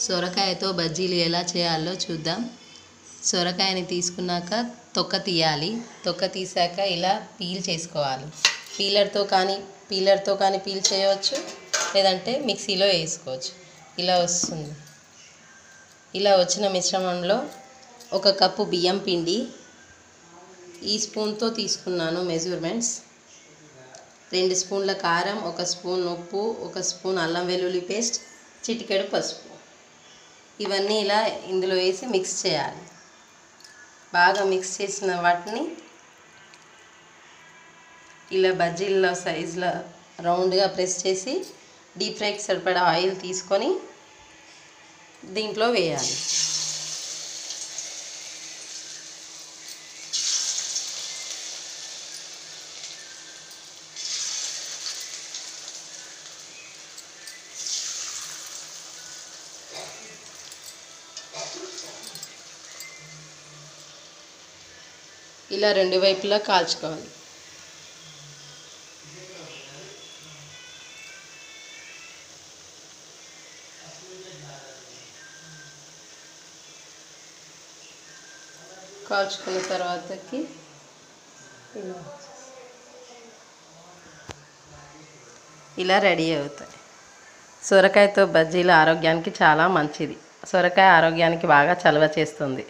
సొరకాయతో బజ్జీలు ఎలా చేయాలో చూద్దాం. సొరకాయని తీసుకున్నాక తొక్క తీయాలి. తొక్క తీసాక ఇలా పీల్ చేసుకోవాలి. పీలర్తో కానీ పీల్ చేయవచ్చు, లేదంటే మిక్సీలో వేసుకోవచ్చు. ఇలా వస్తుంది. ఇలా వచ్చిన మిశ్రమంలో 1 కప్పు బియ్యం పిండి, ఈ స్పూన్తో తీసుకున్నాను మెజర్మెంట్స్, 2 స్పూన్ల కారం, 1 స్పూన్ ఉప్పు, 1 స్పూన్ అల్లం వెల్లుల్లి పేస్ట్, చిటికెడు పసుపు. ఇవన్నీ ఇలా ఇందులో వేసి మిక్స్ చేయాలి. బాగా మిక్స్ చేసిన వాటిని ఇలా బజ్జీల సైజులో రౌండ్గా ప్రెస్ చేసి డీప్ ఫ్రైకి సరిపడా ఆయిల్ తీసుకొని దీంట్లో వేయాలి. ఇలా 2 వైపులా కాల్చుకోవాలి. కాల్చుకున్న తర్వాతకి ఇలా రెడీ అవుతాయి. సొరకాయతో బజ్జీలు ఆరోగ్యానికి చాలా మంచిది. సొరకాయ ఆరోగ్యానికి బాగా చలవ చేస్తుంది.